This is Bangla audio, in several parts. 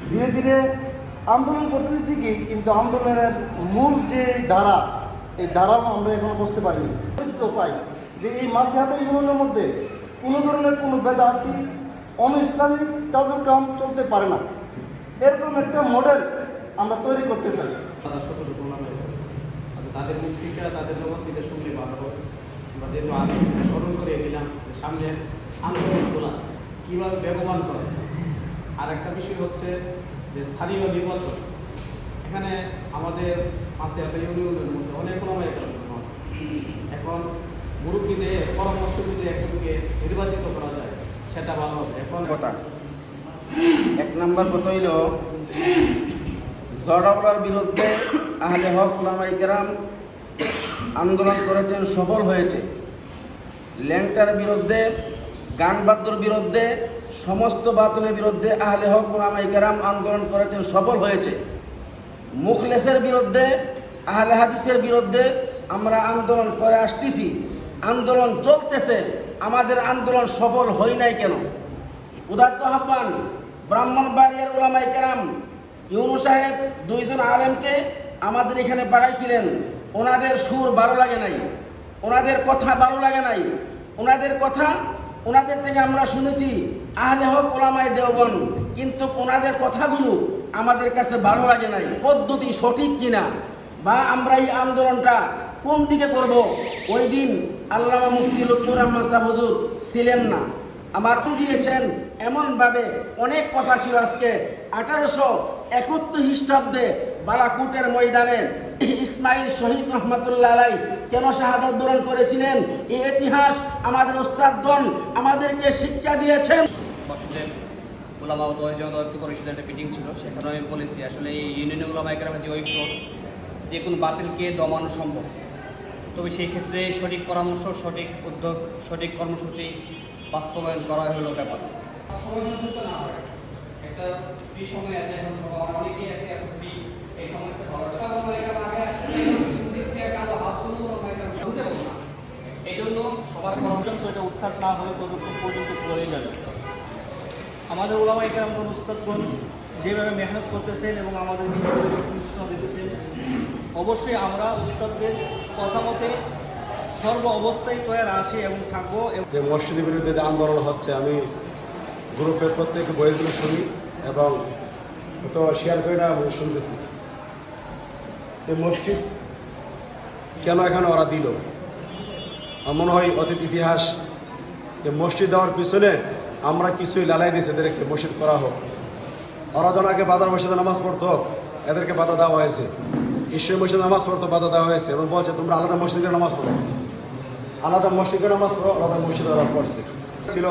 ধীরে ধীরে আন্দোলন করতেছি ঠিকই, কিন্তু আন্দোলনের মূল যে ধারা, এই ধারাও আমরা এখনো বুঝতে পারিনি। পরিচিত পাই যে এই মাঝহাতে ইউনিয়নের মধ্যে কোনো ধরনের কোনো বেদাতি অনইসলামিক কার্যক্রম চলতে পারে না, এরকম একটা মডেল আমরা তৈরি করতে চাই। তাদের মুখ থেকে তাদের জবাব থেকে শুনলে ভালো হবে। আমরা যেহেতু আজ স্মরণ করে দিলাম সামনে আন্দোলনগুলো কীভাবে বেগবান করে। আর একটা বিষয় হচ্ছে যে স্থানীয় নির্বাচন, এখানে আমাদের মাঝহাতে ইউনিয়নের মধ্যে অনেক ওলামায়ে কেরাম আছে। এখন মুরব্বীদের পরামর্শ যদি একজনকে নির্বাচিত করা যায় সেটা ভালো হবে। এখন কথা এক নম্বর কথা হইল জড়াওয়ালার বিরুদ্ধে আহলে হক উলামায়ে কেরাম আন্দোলন করেছেন, সফল হয়েছে। ল্যাংটার বিরুদ্ধে, গান বাদ্যর বিরুদ্ধে, সমস্ত বাতিলের বিরুদ্ধে আহলে হক উলামায়ে কেরাম আন্দোলন করেছেন, সফল হয়েছে। মুখলেসের বিরুদ্ধে, আহলে হাদিসের বিরুদ্ধে আমরা আন্দোলন করে আসতেছি, আন্দোলন চলতেছে। আমাদের আন্দোলন সফল হয় নাই কেন? উদাত্ত আহ্বান, ব্রাহ্মণবাড়িয়ার উলামায়ে কেরাম ইউনূস সাহেব দুইজন আলেমকে আমাদের এখানে পাঠাইছিলেন। ওনাদের সুর ভালো লাগে নাই, ওনাদের কথা ভালো লাগে নাই, ওনাদের কথা ওনাদের থেকে আমরা শুনেছি আহলে হক উলামায়ে দেওবন্দ, কিন্তু ওনাদের কথাগুলো আমাদের কাছে ভালো লাগে নাই। পদ্ধতি সঠিক কিনা বা আমরা এই আন্দোলনটা কোন দিকে করব, ওই দিন আল্লামা মুফতি লুৎফুর রহমান সাহেব হুজুর ছিলেন না। আমার দিয়েছেন এমনভাবে অনেক কথা ছিল। আজকে 1871 খ্রিস্টাব্দে বালাকুটের ময়দানে ইসমাইল শহীদ রহমতুল্লাহ আলাই কেন শাহাদাত বরণ করেছিলেন, এই ইতিহাস আমাদের ওস্তাদগণ আমাদেরকে শিক্ষা দিয়েছেন। ওলামা ও ঐক্য পরিষদের একটা মিটিং ছিল, সেখানে আমি বলেছি আসলে এই ইউনিয়ন ওলামায়ে কেরামের যে ঐক্য, যে কোনো বাতিলকে দমানো সম্ভব, তবে সেই ক্ষেত্রে সঠিক পরামর্শ, সঠিক উদ্যোগ, সঠিক কর্মসূচি বাস্তবায়ন করা হলো ব্যাপার। একটা ফ্রি সময় আছে, এখন সবাই অনেকেই আছে এখন ফ্রি, এই সমস্ত এই জন্য সবার পর্যন্ত এটা উত্থান না হয়ে ততক্ষণ পর্যন্ত পড়ে যাবে। আমাদের ওলামায়ে কেরামগণ উস্তাদগণ যেভাবে মেহনত করতেছেন এবং আমাদের নিজেদের নির্দেশনা দিতেছেন, অবশ্যই আমরা উস্তাদদের কথা মতে সর্ব অবস্থায় তৈরি আসি এবং থাকবো। যে মসজিদের বিরুদ্ধে যে আন্দোলন হচ্ছে, আমি গ্রুপের প্রত্যেক বইগুলো শুনি এবং তো শেয়ার করে না আমি শুনতেছি। এই মসজিদ কেন এখানে ওরা দিল? আমার মনে হয় অতীত ইতিহাস যে মসজিদ দেওয়ার পিছনে আমরা কিছুই লালাই দিয়েছি, এদেরকে মসজিদ করা হোক। ওরা যখন আগে বাজার মসজিদে নামাজ পড়তো, এদেরকে বাধা দেওয়া হয়েছে। ঈশ্বর মসজিদে নামাজ পড়তো, বাধা দেওয়া হয়েছে এবং বলছে তোমরা আলাদা মসজিদে নামাজ পড়ো, আলাদা মসজিদে নামাজ পড়ো, আলাদা মসজিদে ওরা পড়ছে। ছিল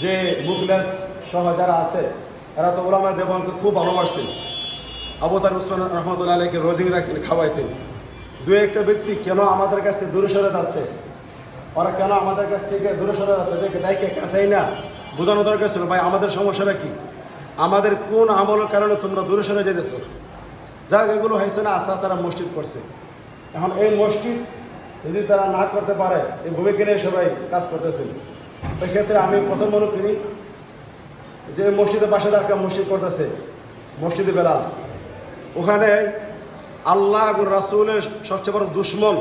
যে মুখলেস সহ যারা আছে এরা তো ওলামায়ে দেওবন্দকে খুব ভালোবাসতেন। আবু তাহের উসমান রহমতুল্লাহ আলাইকে রোজিং রাখতেন, খাওয়াইতেন। দু একটা ব্যক্তি কেন আমাদের কাছ থেকে দূরে সরে যাচ্ছে, ওরা কেন আমাদের কাছ থেকে দূরে সরে যাচ্ছে, দেখে ডাইকে কাছেই না বোঝানো দরকার ছিল, ভাই আমাদের সমস্যাটা কি, আমাদের কোন আমলের কারণে তোমরা দূরে সরে যেতেছো। যাক, এগুলো হয়েছে না, আস্তে আস্তে তারা মসজিদ করছে। এখন এই মসজিদ যদি তারা না করতে পারে, এই ভূমিকা নিয়ে সবাই কাজ করতেছেন। ওই ক্ষেত্রে আমি প্রথম মনে করি যে মসজিদের পাশে একটা মসজিদ করতেছে, মসজিদে বেলাল, ওখানে আল্লাহ এবং রাসূলের সবচেয়ে বড় দুশ্মন,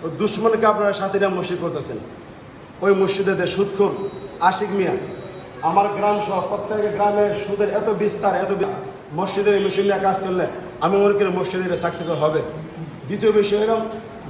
ওই দুশ্মনকে আপনারা সাথে নিয়ে মসজিদ করতেছেন। ওই মসজিদে সুদখোর আশিক মিয়া, আমার গ্রাম সহ প্রত্যেক গ্রামে সুদের এত বিস্তার, মসজিদের এই মেশিন নিয়ে কাজ করলে আমি মনে করি মসজিদের সাকসেসফুল হবে। দ্বিতীয় বিষয় হল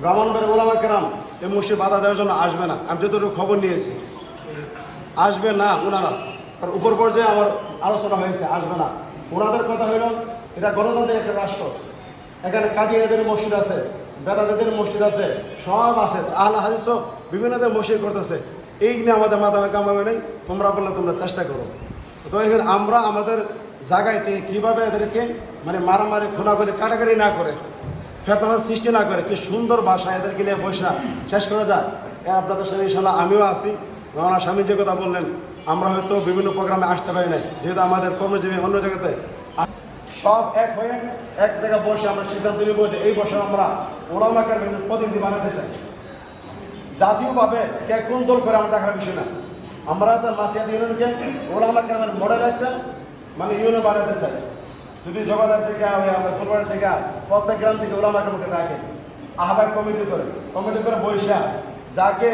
ব্রাহ্মণবাড়িয়ার ওলামায়ে কেরাম এই মসজিদ বাধা দেওয়ার জন্য আসবে না, আমি যতটুকু খবর নিয়েছি আসবে না ওনারা। কারণ উপর পর্যায়ে আমার আলোচনা হয়েছে, আসবে না। ওনাদের কথা হইল এটা গণতান্ত্রিক একটা রাষ্ট্র, এখানে কাদিয়াদের মসজিদ আছে, বেদাতেদের মসজিদ আছে, সব আছে, আহলে হাদিসও বিভিন্নদের মসজিদ করতেছে। এই নিয়ে আমাদের মাথা কামাবে নেই, তোমরা বললে তোমরা চেষ্টা করো। তো এখানে আমরা আমাদের জায়গায় থেকে কীভাবে এদেরকে মানে মারামারি খুনাখুনি কাটাকাটি না করে, ফেতনার সৃষ্টি না করে, কি সুন্দর ভাষা এদেরকে নিয়ে বসা শেষ করা যায়। আপনাদের সাথে ইনশাল্লাহ আমিও আছি। আমার স্বামী যে কথা বললেন, আমরা হয়তো বিভিন্ন প্রোগ্রামে আসতে পারি না, যেহেতু আমাদের কর্মজীবী অন্য জায়গাতে, সব এক হয়ে এক জায়গায় বসে আমরা সিদ্ধান্ত নিব যে এই বছর আমরা ওলামায়ে কেরামের প্রতিনিধি বানাতে চাই। জাতীয়ভাবে কে কোন দল করে আমরা দেখার বিষয় না, আমরা তো মাসিয়াত ইউনিয়নকে ওলামায়ে কেরামের মডেল একটা মানে ইউনিয়ন বানাতে চাই। যদি জগন্নাথ থেকে আমরা ফুলবাড়ি থেকে প্রত্যেক গ্রাম থেকে ওলামা কমিটি ডাকে, আহ্বায়ক কমিটি করে বৈশা যাকে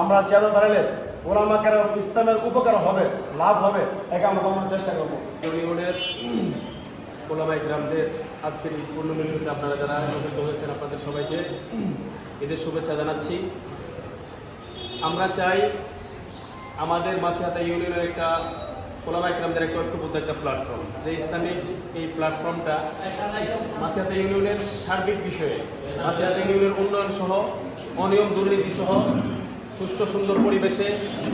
আমরা চেয়ারম্যান বানালে ওলামাকে ইসলামের উপকার হবে, লাভ হবে, একে আমরা বানানোর চেষ্টা করবো। ইউনিয়নের ওলামায়ে কেরামদের আজকের এই পূর্ণমিলনীতে আপনারা যারা একত্রিত হয়েছেন আপনাদের সবাইকে ঈদের শুভেচ্ছা জানাচ্ছি। আমরা চাই আমাদের মাসিহাতা ইউনিয়নের একটা ওলামায়ে কেরামদের একটা ঐক্যবদ্ধ একটা প্ল্যাটফর্ম, যে ইসলামিক এই প্ল্যাটফর্মটা মাসিহাতা ইউনিয়নের সার্বিক বিষয়ে মাসিহাতা ইউনিয়নের উন্নয়ন সহ অনিয়ম দুর্নীতি সহ সুষ্ঠু সুন্দর পরিবেশে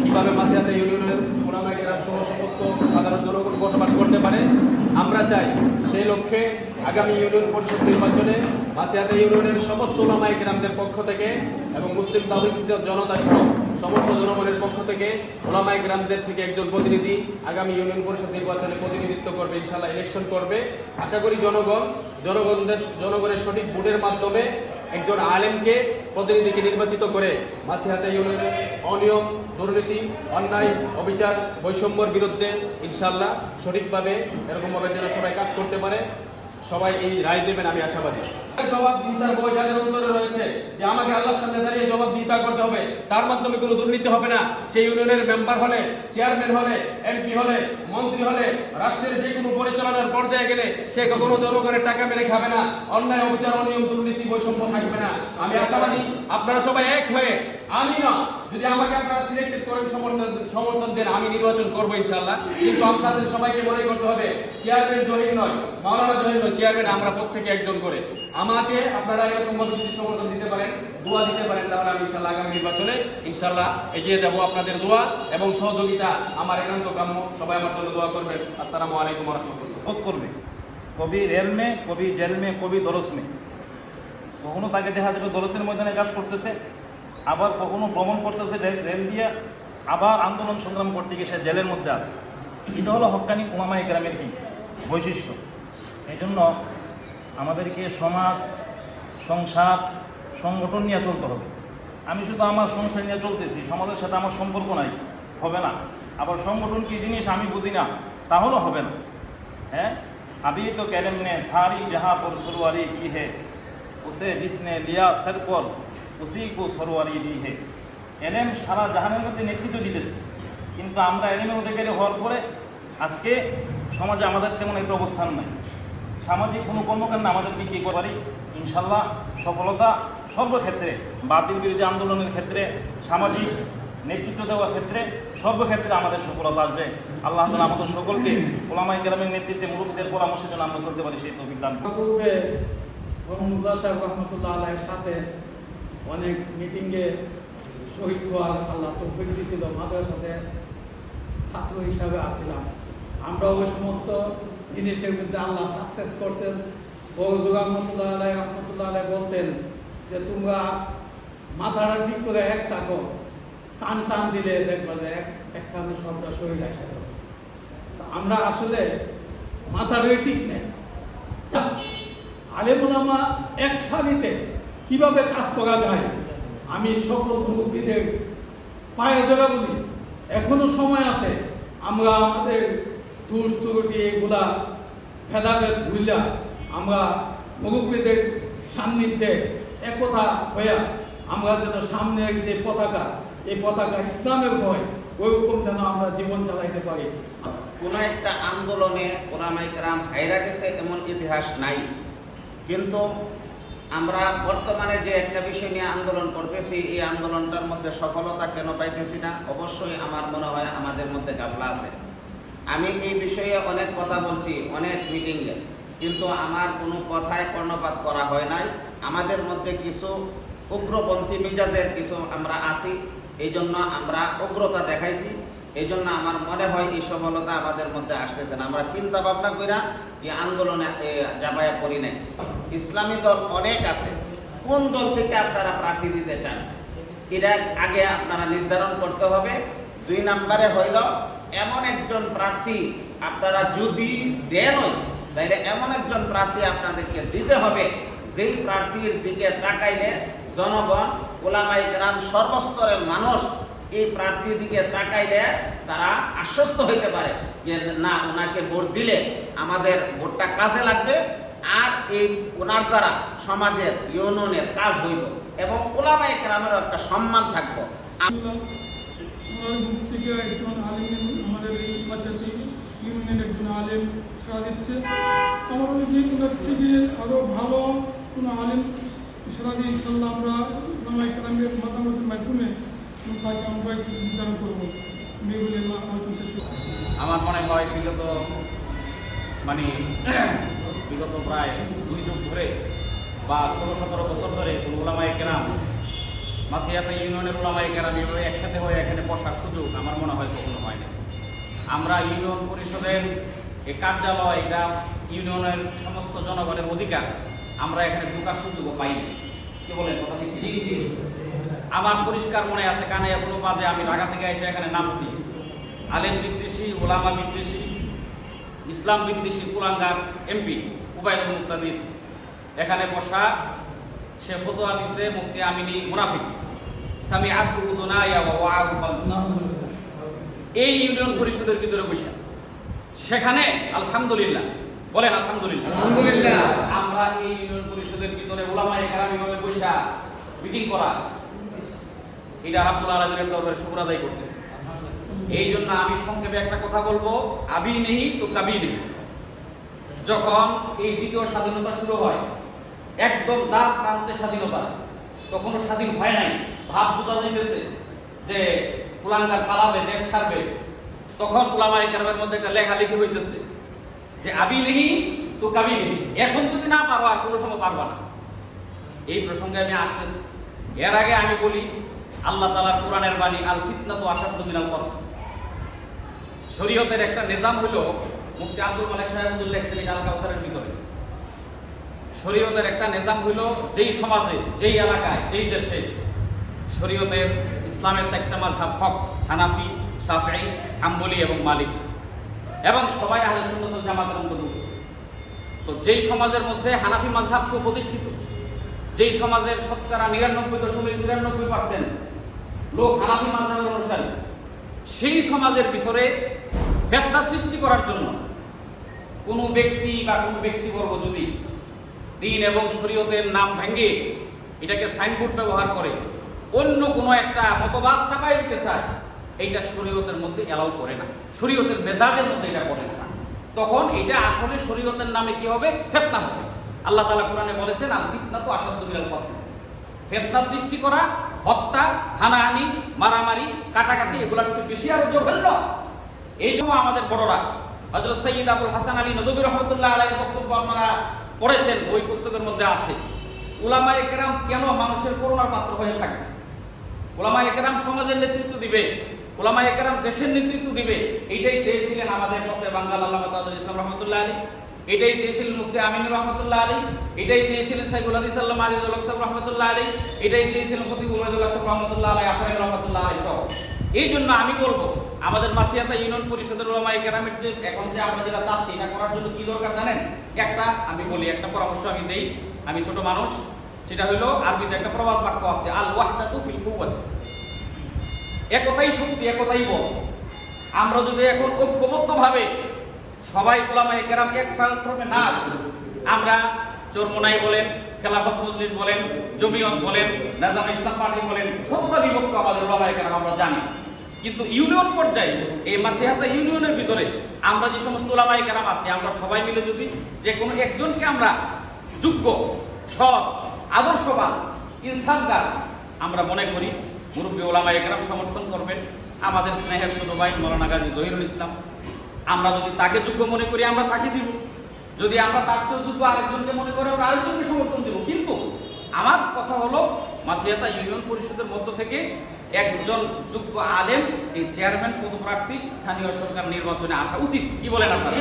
কীভাবে মাসিহাতা ইউনিয়নের ওলামায়ে কেরাম সহ সমস্ত সাধারণ জনগণ বসবাস করতে পারে আমরা চাই। সেই লক্ষ্যে আগামী ইউনিয়ন পরিষদ নির্বাচনে মাসিহাতা ইউনিয়নের সমস্ত ওলামায়ে কেরামদের পক্ষ থেকে এবং মুসলিম তাওহীদ জনতা সহ সমস্ত জনগণের পক্ষ থেকে ওলামায়ে কেরামদের থেকে একজন প্রতিনিধি আগামী ইউনিয়ন পরিষদ নির্বাচনে প্রতিনিধিত্ব করবে, ইনশাআল্লাহ ইলেকশন করবে। আশা করি জনগণের সঠিক ভোটের মাধ্যমে একজন আলেমকে প্রতিনিধিকে নির্বাচিত করে মাসিহাতা ইউনিয়নের অনিয়ম দুর্নীতি অন্যায় অবিচার বৈষম্যর বিরুদ্ধে ইনশাআল্লাহ সঠিকভাবে এরকমভাবে যেন সবাই কাজ করতে পারে, সবাই এই রায় দেবেন আমি আশাবাদী। জবাবদিহিতার বই যাদের অন্তরে রয়েছে যে আমাকে আল্লাহর সামনে দাঁড়িয়ে জবাবদিহিতা করতে হবে, তার মাধ্যমে কোনো দুর্নীতি হবে না। সেই ইউনিয়নের মেম্বার হলে, চেয়ারম্যান হলে, এমপি হলে, মন্ত্রী হলে, রাষ্ট্রের যে কোনো পরিচালনার পর্যায়ে গেলে সে কখনো জনগণের টাকা মেরে খাবে না, অন্যায় অবিচার অনিয়ম দুর্নীতি বৈষম্য থাকবে না। আমি আশাবাদী আপনারা সবাই এক হয়ে, আমি না যদি আমাকে আপনারা সিলেক্টেড করেন সমর্থন দেন আমি নির্বাচন করবো ইনশাআল্লাহ, কিন্তু আপনাদের সবাইকে মনে করতে হবে চেয়ারম্যান জহির নয়, মাওলানা জহির নয়, চেয়ারম্যান আমরা প্রত্যেকে একজন করে। আমাকে আপনারা এরকম ভাবে যদি সমর্থন দিতে পারেন, দোয়া দিতে পারেন, তাহলে আমি ইনশাআল্লাহ আগামী নির্বাচনে ইনশাআল্লাহ এগিয়ে যাব। আপনাদের দোয়া এবং সহযোগিতা আমার একান্ত কাম্য। সবাই আমার জন্য দোয়া করবেন। আসসালামু আলাইকুম ওয়া রাহমাতুল্লাহ। বোধ করবে কবি রেল মে, কবি জেল মে, কবি দরস মে। কখনো তাকে দেখা যাবে দরসের ময়দানে কাজ করতেছে, আবার কখনো ভ্রমণ করতেছে রেল দিয়ে, আবার আন্দোলন সংগ্রাম করতে গিয়ে সে জেলের মধ্যে আসে। এটা হলো হক্কানি ওলামায়ে কেরামের কি বৈশিষ্ট্য। এই জন্য আমাদেরকে সমাজ, সংসার, সংগঠন নিয়ে চলতে হবে। আমি শুধু আমার সংসার নিয়ে চলতেছি, সমাজের সাথে আমার সম্পর্ক নাই, হবে না। আবার সংগঠন কি জিনিস আমি বুঝি না, তাহলেও হবে না। হ্যাঁ, अभी तो कैलम ने सारी जहाँ पर सरवारी की है, उसे जिसने लिया सर पर उसी को सरवारी दी है। এলেম সারা জাহানের মধ্যে নেতৃত্ব দিতেছে, কিন্তু আমরা এলেমের অধিকারী হওয়ার পরে আজকে সমাজে আমাদের তেমন একটা অবস্থান নাই। সামাজিক কোনো কর্মকাণ্ড আমাদেরকে কী করতে পারি ইনশাল্লাহ সফলতা সর্বক্ষেত্রে, বাতিল বিরোধী আন্দোলনের ক্ষেত্রে, সামাজিক নেতৃত্ব দেওয়ার ক্ষেত্রে, সর্বক্ষেত্রে আমাদের সফলতা আসবে। আল্লাহ তাআলা আমাদের সকলকে ওলামায়ে কেরামের নেতৃত্বে মুরব্বিদের পরামর্শে যেন আমরা করতে পারি সেই তৌফিক দান করুন। পূর্বে রহমতুল্লাহ সাহেব রহমতুল্লাহ আলাইহির সাথে অনেক মিটিংয়ে শহীদ হওয়ার আল্লাহ তৌফিক দিয়েছিল। মাদ্রাসাতে ছাত্র হিসাবে আসছিলাম আমরা, ওই সমস্ত জিনিসের মধ্যে আল্লাহ সাকসেস করছেন। বড়জোগ রহমতুল্লাহ আলাই বলতেন যে তোমরা মাথাটা ঠিক করে এক থাকো, টান টান দিলে দেখবা যে একখানে সবটা শরীর আসে। আমরা আসলে মাথাটাই ঠিক নেই। আলেম ওলামা এক সারিতে কিভাবে কাজ করা যায়, আমি সকল মুরব্বীদের পায়ে জোড়া বলি, এখনো সময় আছে। আমরা আমাদের দোষ ত্রুটি এগুলা ভেদাভেদ ভুইলা আমরা মুরব্বীদের সান্নিধ্যে একতা হইয়া আমরা যেন সামনের যে পতাকা, এই পতাকা ইসলামের হয়, ওইরকম যেন আমরা জীবন চালাইতে পারি। কোনো একটা আন্দোলনে ওলামায়ে কেরাম হাইরা গেছে এমন ইতিহাস নাই, কিন্তু আমরা বর্তমানে যে একটা বিষয় নিয়ে আন্দোলন করতেছি, এই আন্দোলনটার মধ্যে সফলতা কেন পাইতেছি না? অবশ্যই আমার মনে হয় আমাদের মধ্যে গাফলা আছে। আমি এই বিষয়ে অনেক কথা বলছি, অনেক মিটিংয়ে, কিন্তু আমার কোনো কথায় কর্ণপাত করা হয় নাই। আমাদের মধ্যে কিছু উগ্রপন্থী মিজাজের কিছু আমরা আছি, এই জন্য আমরা উগ্রতা দেখাইছি। এই জন্য আমার মনে হয় এই সফলতা আমাদের মধ্যে আসতেছে না। আমরা চিন্তা ভাবনা কইরা এই আন্দোলনে জাপায়া পড়ি নাই। ইসলামী দল অনেক আছে, কোন দল থেকে আপনারা প্রার্থী দিতে চান এটা আগে আপনারা নির্ধারণ করতে হবে। 2 নম্বরে হইল এমন একজন প্রার্থী আপনারা যদি দেন তাহলে এমন একজন প্রার্থী আপনাদেরকে দিতে হবে যেই প্রার্থীর দিকে তাকাইলে জনগণ, ওলামায়ে কেরাম, সর্বস্তরের মানুষ এই প্রার্থীর দিকে তাকাইলে তারা আশ্বস্ত হইতে পারে যে না, ওনাকে ভোট দিলে আমাদের ভোটটা কাজে লাগবে, আর এই ওনার দ্বারা সমাজের ইউনিয়নের কাজ হইব এবং ওলামায়ে কেরামেরও একটা সম্মান থাকবো। আমার গ্রুপ থেকে একজন আলেম আমাদের এই পাশাপাশি ইউনিয়নের একজন আলেম সাড়া দিচ্ছে। আমার অনেক ওনার থেকে আরও ভালো কোনো আলেম সাড়া দিয়ে ইনশাল্লাহ আমরা ওলামায়ে কেরামের মতামতের মাধ্যমে তাকে আমরা নির্ধারণ করবো। মেয়েগুলি আলোচনা শেষ করবো। আমার মনে হয় বিগত প্রায় 2 যুগ ধরে বা 16-17 বছর ধরে কোনো ওলামায়ে কেরাম, মাসিয়াতা ইউনিয়নের ওলামায়ে কেরাম এভাবে একসাথে হয়ে এখানে বসার সুযোগ আমার মনে হয় কখনো হয়নি। আমরা ইউনিয়ন পরিষদের এই কার্যালয়, এটা ইউনিয়নের সমস্ত জনগণের অধিকার, আমরা এখানে ঢোকার সুযোগও পাইনি। কি বলেন কথা ঠিক? আমার পরিষ্কার মনে আছে, কানে এখনো বাজে, আমি ঢাকা থেকে এসে এখানে নামছি, আলেম বিদ্বেষী, ওলামা বিদ্বেষী, ইসলাম বিদ্বেষী কুলাঙ্গার এমপি উবাইদুল মুক্তাদির এখানে বসা, সে ফতোয়া দিছে মুফতি আমিনী মুনাফিক সামিআতু উযুনায়া ওয়া ওয়া'আহু কলবি। এই ইউনিয়ন পরিষদের ভিতরে বসা, সেখানে আলহামদুলিল্লাহ বলেন আলহামদুলিল্লাহ, আলহামদুলিল্লাহ, আমরা এই ইউনিয়ন পরিষদের ভিতরে ওলামায়ে কেরাম এভাবে বসা মিটিং করা, এটা রাব্বুল আলামিনের দরবারে শুকর আদায় করতেছি। এই জন্য আমি সংক্ষেপে একটা কথা বলবো, আবি নেই তো কাবি নেই। যখন এই দ্বিতীয় স্বাধীনতা শুরু হয়, একদম দ্বার প্রান্তে স্বাধীনতা, তখনও স্বাধীন হয় নাই, ভাব বোঝা যাইতেছে যে কুলাঙ্গার পালাবে, দেশ ছাড়বে, তখন ওলামায়ে কেরামের মধ্যে একটা লেখালেখি হইতেছে যে আবি নেই তো কাবি নেই, এখন যদি না পারো আর কোনো সময় পারবা না। এই প্রসঙ্গে আমি আসতেছি। এর আগে আমি বলি, আল্লাহ তাআলার কোরআনের বাণী, আল ফিতনাতু আশাদ্দু মিনাল কতল। শরীয়তের একটা নিজাম হলো, মুফতি আব্দুল মালিক সাহেব লেখছেন আল কাউসারের ভিতরে, শরীয়তের একটা নিজাম হলো, যেই সমাজে, যেই এলাকায়, যেই দেশে শরীয়তের ইসলামের 4টা মাযহাব হক, হানাফি, শাফিঈ, হাম্বলি এবং মালিকি, এবং সবাই আহলে সুন্নাত ওয়াল জামাতের অন্তর্ভুক্ত। তো যেই সমাজের মধ্যে হানাফি মাযহাব সুপ্রতিষ্ঠিত, যেই সমাজের শতকরা 99.99% লোক হানাফি মাযহাবের অনুসারী, সেই সমাজের ভিতরে ফিতনা সৃষ্টি করার জন্য কোনো ব্যক্তি বা কোনো ব্যক্তিবর্গ যদি দ্বীন এবং শরীয়তের নাম ভেঙে এটাকে সাইনবোর্ড ব্যবহার করে অন্য কোনো একটা মতবাদ চাপাই দিতে চায়, এইটা শরীয়তের মধ্যে এলাও করে না, শরীয়তের মেজাজের মধ্যে এটা পড়ে না। তখন এটা আসলে শরীয়তের নামে কি হবে? ফিতনা হবে। আল্লাহ তাআলা কোরআনে বলেছেন, আল ফিতনাতু আশাদ্দু মিনাল কতল। ফিতনা সৃষ্টি করা, হত্যা, হানাহানি, মারামারি, কাটাকাটি, এগুলোর চেয়ে বেশি আরো জঘন্য। এই জন্য আমাদের বড়রা, হযরত সৈয়দ আবুল হাসান আলী নদভী রাহমাতুল্লাহ আলাইহির বক্তব্য আপনারা পড়েছেন, ওই পুস্তকের মধ্যে আছে, উলামায়ে কেরাম কেন মানুষের করুণার পাত্র হয়ে থাকে। উলামায়ে কেরাম সমাজের নেতৃত্ব দিবে, উলামায়ে কেরাম দেশের নেতৃত্ব দিবে, এইটাই চেয়েছিলেন আমাদের ফখরে বাঙ্গাল আল্লামা তাজুল ইসলাম রাহমাতুল্লাহ আলাইহি, এটাই চেয়েছিলেন মুফতি আমিনুর রহমাতুল্লাহ আলাইহি, এটাই চেয়েছিলেন শাইখুল হাদিস আল্লামা আজিজুল হক সাহেব রহমাতুল্লাহ আলাইহি, এটাই চেয়েছিলেন খতিব উবাইদুল্লাহ সাহেব রহমাতুল্লাহ আলাইহি, আফরাইন রহমাতুল্লাহ আলাইহি সহ। এই জন্য আমি বলবো, আমাদের মাসিয়াতা ইউনিয়ন পরিষদের ওলামায়ে কেরামের যে এখন যে আমরা যেটা চাচ্ছি, এটা করার জন্য কি দরকার জানেন? একটা আমি বলি, একটা পরামর্শ আমি দেই, আমি ছোট মানুষ, সেটা হলো আরবিতে একটা প্রবাদ বাক্য আছে, আল ওয়াহদাতু ফিল কুওয়াতি, একতাই শক্তি, একতাই বল। আমরা যদি এখন ঐক্যবদ্ধভাবে সবাই উলামায়ে কেরাম এক প্ল্যাটফর্মে না আসি, আমরা চরমোনাই বলেন, খেলাফত মজলিস বলেন, জমিয়ত বলেন, নাজামে ইসলাম পার্টি বলেন, শতটা বিভক্ত আমাদের উলামায়ে কেরাম আমরা জানি, কিন্তু ইউনিয়ন পর্যায়ে এই মাসিহাতা ইউনিয়নের ভিতরে আমরা যে সমস্ত উলামায়ে কেরাম আছি, আমরা সবাই মিলে যদি যে কোনো একজনকে আমরা যোগ্য, সৎ, আদর্শবান, ইনসাফগার আমরা মনে করি, মুরব্বী উলামায়ে কেরাম সমর্থন করবেন। আমাদের স্নেহের ছোট ভাই মাওলানা গাজী জহিরুল ইসলাম, আমরা যদি তাকে যোগ্য মনে করি আমরা তাকে দিব, যদি আমরা তার চেয়ে যোগ্য আরেকজনকে মনে করি আমরা আরেকজনকে সমর্থন দিব। কিন্তু আমার কথা হলো, মাসিহাতা ইউনিয়ন পরিষদের মধ্য থেকে একজন যোগ্য আলেম এই চেয়ারম্যান পদপ্রার্থী স্থানীয় সরকার নির্বাচনে আসা উচিত। কি বলেন আপনারা?